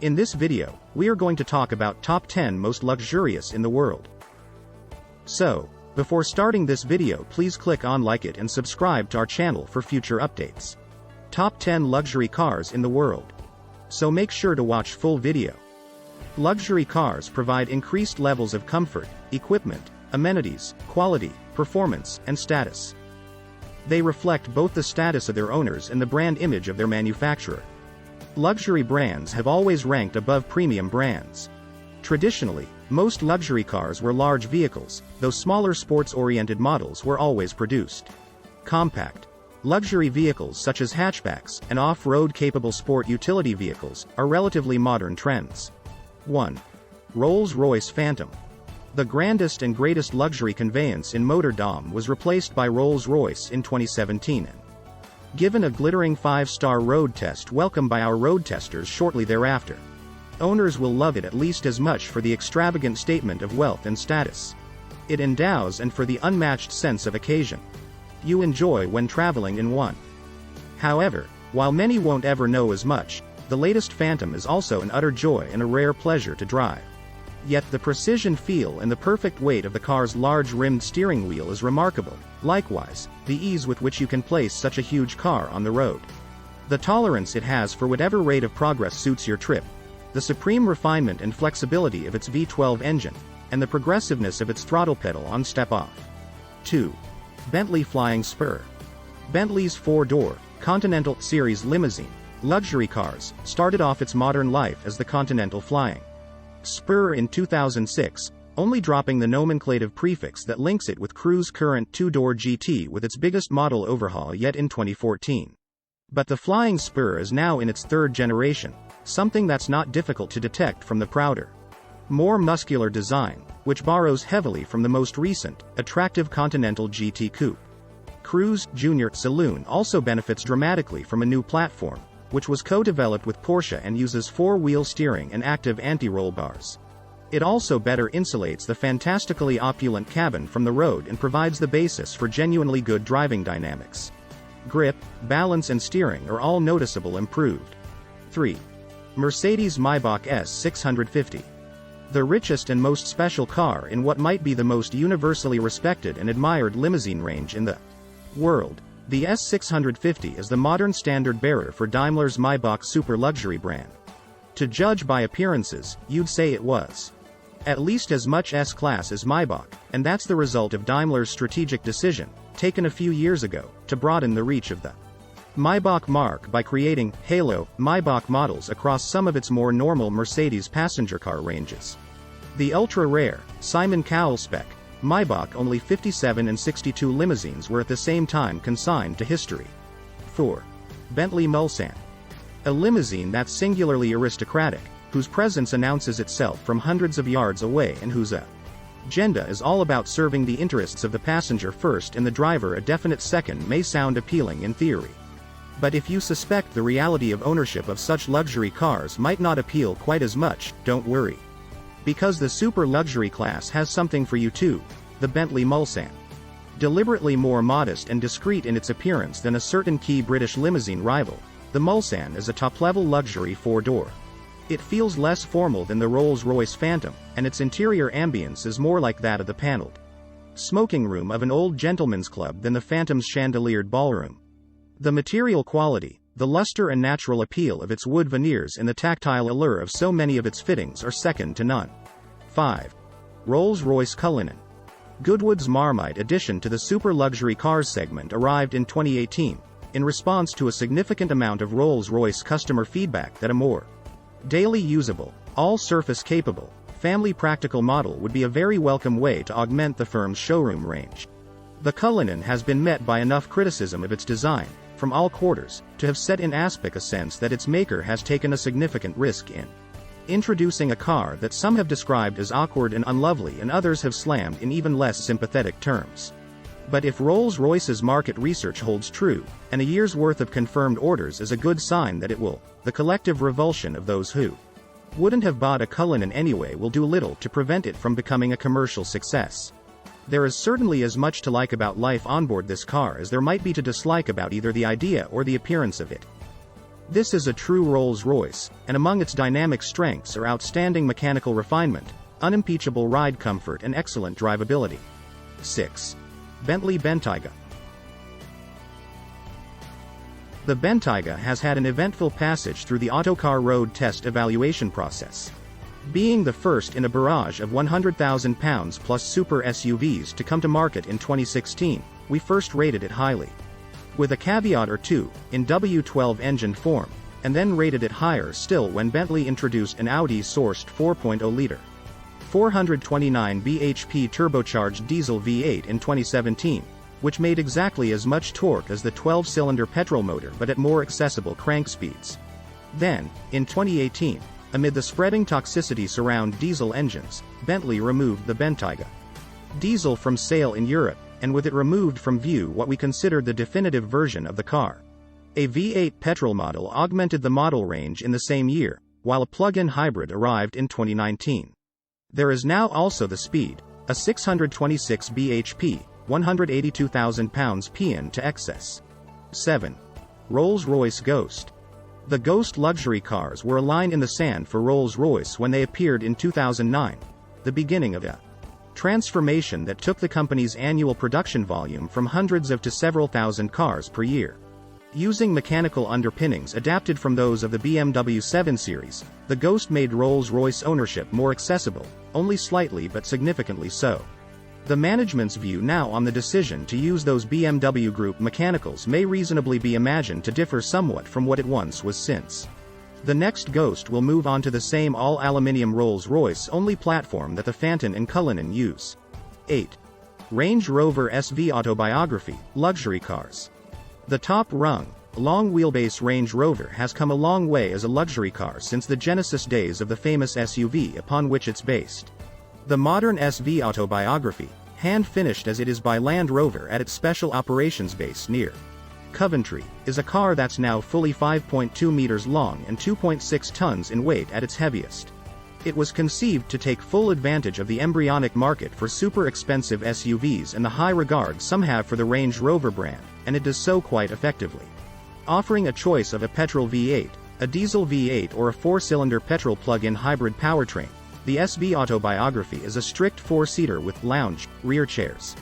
In this video, we are going to talk about top 10 most luxurious in the world. So, before starting this video, please click on like it and subscribe to our channel for future updates. Top 10 luxury cars in the world. So make sure to watch full video. Luxury cars provide increased levels of comfort, equipment, amenities, quality, performance, and status. They reflect both the status of their owners and the brand image of their manufacturer. Luxury brands have always ranked above premium brands. Traditionally, most luxury cars were large vehicles, though smaller sports-oriented models were always produced. Compact luxury vehicles such as hatchbacks and off-road capable sport utility vehicles are relatively modern trends. 1. Rolls-Royce Phantom. The grandest and greatest luxury conveyance in motordom was replaced by Rolls-Royce in 2017 and given a glittering 5-star road test welcome by our road testers shortly thereafter. Owners will love it at least as much for the extravagant statement of wealth and status it endows and for the unmatched sense of occasion you enjoy when traveling in one. However, while many won't ever know as much, the latest Phantom is also an utter joy and a rare pleasure to drive. Yet the precision feel and the perfect weight of the car's large rimmed steering wheel is remarkable. Likewise, the ease with which you can place such a huge car on the road. The tolerance it has for whatever rate of progress suits your trip. The supreme refinement and flexibility of its V12 engine, and the progressiveness of its throttle pedal on step-off. 2. Bentley Flying Spur. Bentley's 4-door, Continental Series limousine, luxury cars, started off its modern life as the Continental Flying Spur in 2006, only dropping the nomenclative prefix that links it with Cruise current 2-door GT with its biggest model overhaul yet in 2014. But the Flying Spur is now in its third generation, something that's not difficult to detect from the prouder, more muscular design, which borrows heavily from the most recent, attractive Continental GT Coupe. Cruise Junior Saloon also benefits dramatically from a new platform, which was co-developed with Porsche and uses 4-wheel steering and active anti-roll bars. It also better insulates the fantastically opulent cabin from the road and provides the basis for genuinely good driving dynamics. Grip, balance and steering are all noticeable improved. 3. Mercedes-Maybach S650. The richest and most special car in what might be the most universally respected and admired limousine range in the world. The S650 is the modern standard-bearer for Daimler's Maybach super luxury brand. To judge by appearances, you'd say it was at least as much S-Class as Maybach, and that's the result of Daimler's strategic decision, taken a few years ago, to broaden the reach of the Maybach marque by creating Halo Maybach models across some of its more normal Mercedes passenger car ranges. The ultra-rare Simon Cowell spec Maybach only 57 and 62 limousines were at the same time consigned to history. 4. Bentley Mulsanne. A limousine that's singularly aristocratic, whose presence announces itself from hundreds of yards away and whose agenda is all about serving the interests of the passenger first and the driver a definite second may sound appealing in theory. But if you suspect the reality of ownership of such luxury cars might not appeal quite as much, don't worry. Because the super luxury class has something for you too, the Bentley Mulsanne. Deliberately more modest and discreet in its appearance than a certain key British limousine rival, the Mulsanne is a top-level luxury 4-door. It feels less formal than the Rolls-Royce Phantom, and its interior ambience is more like that of the paneled smoking room of an old gentleman's club than the Phantom's chandeliered ballroom. The material quality, the luster and natural appeal of its wood veneers and the tactile allure of so many of its fittings are second to none. 5. Rolls-Royce Cullinan. Goodwood's Marmite addition to the super luxury cars segment arrived in 2018, in response to a significant amount of Rolls-Royce customer feedback that a more daily usable, all-surface capable, family practical model would be a very welcome way to augment the firm's showroom range. The Cullinan has been met by enough criticism of its design, from all quarters, to have set in aspect a sense that its maker has taken a significant risk in introducing a car that some have described as awkward and unlovely and others have slammed in even less sympathetic terms. But if Rolls-Royce's market research holds true, and a year's worth of confirmed orders is a good sign that it will, the collective revulsion of those who wouldn't have bought a Cullinan anyway will do little to prevent it from becoming a commercial success. There is certainly as much to like about life onboard this car as there might be to dislike about either the idea or the appearance of it. This is a true Rolls-Royce, and among its dynamic strengths are outstanding mechanical refinement, unimpeachable ride comfort and excellent drivability. 6. Bentley Bentayga. The Bentayga has had an eventful passage through the Autocar road test evaluation process. Being the first in a barrage of £100,000 plus super SUVs to come to market in 2016, we first rated it highly. With a caveat or two, in W12 engine form, and then rated it higher still when Bentley introduced an Audi-sourced 4.0-liter, 429 bhp turbocharged diesel V8 in 2017, which made exactly as much torque as the 12-cylinder petrol motor but at more accessible crank speeds. Then, in 2018, amid the spreading toxicity surround diesel engines, Bentley removed the Bentayga diesel from sale in Europe, and with it removed from view what we considered the definitive version of the car. A V8 petrol model augmented the model range in the same year, while a plug-in hybrid arrived in 2019. There is now also the Speed, a 626 bhp, 182,000 pounds-pn to excess. 7. Rolls-Royce Ghost. The Ghost luxury cars were a line in the sand for Rolls-Royce when they appeared in 2009, the beginning of a transformation that took the company's annual production volume from hundreds of to several thousand cars per year. Using mechanical underpinnings adapted from those of the BMW 7 Series, the Ghost made Rolls-Royce ownership more accessible, only slightly but significantly so. The management's view now on the decision to use those BMW Group mechanicals may reasonably be imagined to differ somewhat from what it once was since. The next Ghost will move on to the same all-aluminium Rolls-Royce only platform that the Phantom and Cullinan use. 8. Range Rover SVAutobiography, luxury cars. The top-rung, long-wheelbase Range Rover has come a long way as a luxury car since the Genesis days of the famous SUV upon which it's based. The modern SVAutobiography, hand-finished as it is by Land Rover at its special operations base near Coventry, is a car that's now fully 5.2 meters long and 2.6 tons in weight at its heaviest. It was conceived to take full advantage of the embryonic market for super expensive SUVs and the high regard some have for the Range Rover brand, and it does so quite effectively. Offering a choice of a petrol V8, a diesel V8 or a 4-cylinder petrol plug-in hybrid powertrain, the SVAutobiography is a strict 4-seater with lounge, rear chairs,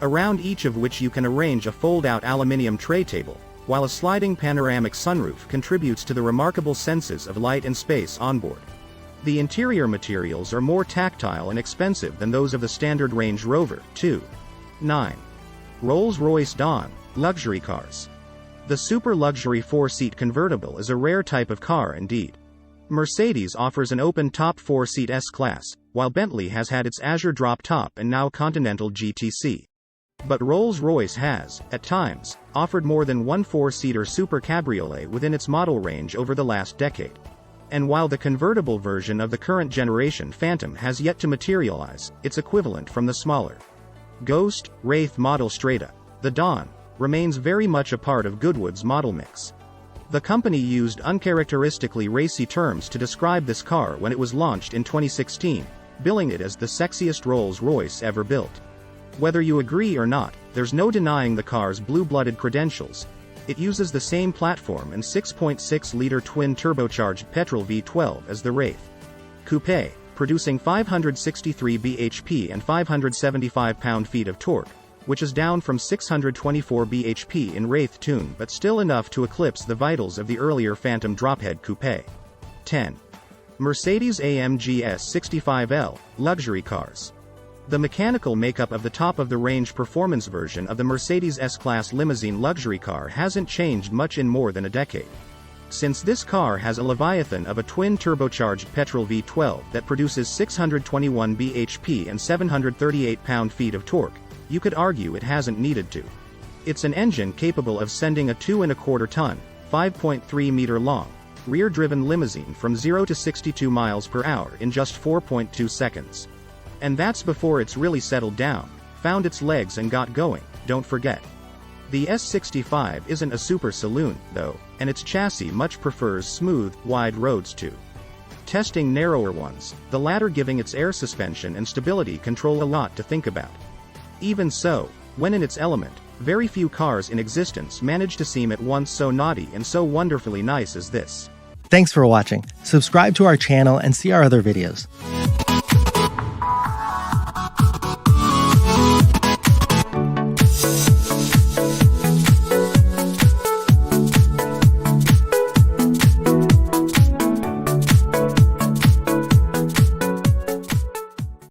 around each of which you can arrange a fold-out aluminium tray table, while a sliding panoramic sunroof contributes to the remarkable senses of light and space onboard. The interior materials are more tactile and expensive than those of the standard Range Rover, too. 9. Rolls-Royce Dawn, luxury cars. The super luxury 4-seat convertible is a rare type of car indeed. Mercedes offers an open-top 4-seat S-Class, while Bentley has had its Azure drop-top and now Continental GTC. But Rolls-Royce has, at times, offered more than one 4-seater super cabriolet within its model range over the last decade. And while the convertible version of the current generation Phantom has yet to materialize, its equivalent from the smaller Ghost, Wraith model Strata, the Dawn, remains very much a part of Goodwood's model mix. The company used uncharacteristically racy terms to describe this car when it was launched in 2016, billing it as the sexiest Rolls-Royce ever built. Whether you agree or not, there's no denying the car's blue-blooded credentials. It uses the same platform and 6.6-liter twin-turbocharged petrol V12 as the Wraith Coupe, producing 563 bhp and 575 pound-feet of torque, which is down from 624 bhp in Wraith tune but still enough to eclipse the vitals of the earlier Phantom drophead coupe. 10. Mercedes-AMG S650L, luxury cars. The mechanical makeup of the top-of-the-range performance version of the Mercedes S-Class limousine luxury car hasn't changed much in more than a decade. Since this car has a leviathan of a twin-turbocharged petrol V12 that produces 621 bhp and 738 pound-feet of torque, you could argue it hasn't needed to. It's an engine capable of sending a 2.25-ton, 5.3-meter-long, rear-driven limousine from 0 to 62 miles per hour in just 4.2 seconds. And that's before it's really settled down, found its legs and got going, don't forget. The S65 isn't a super saloon, though, and its chassis much prefers smooth, wide roads to testing narrower ones, the latter giving its air suspension and stability control a lot to think about. Even so, when in its element, Very few cars in existence manage to seem at once so naughty and so wonderfully nice as this. Thanks for watching. Subscribe to our channel and see our other videos.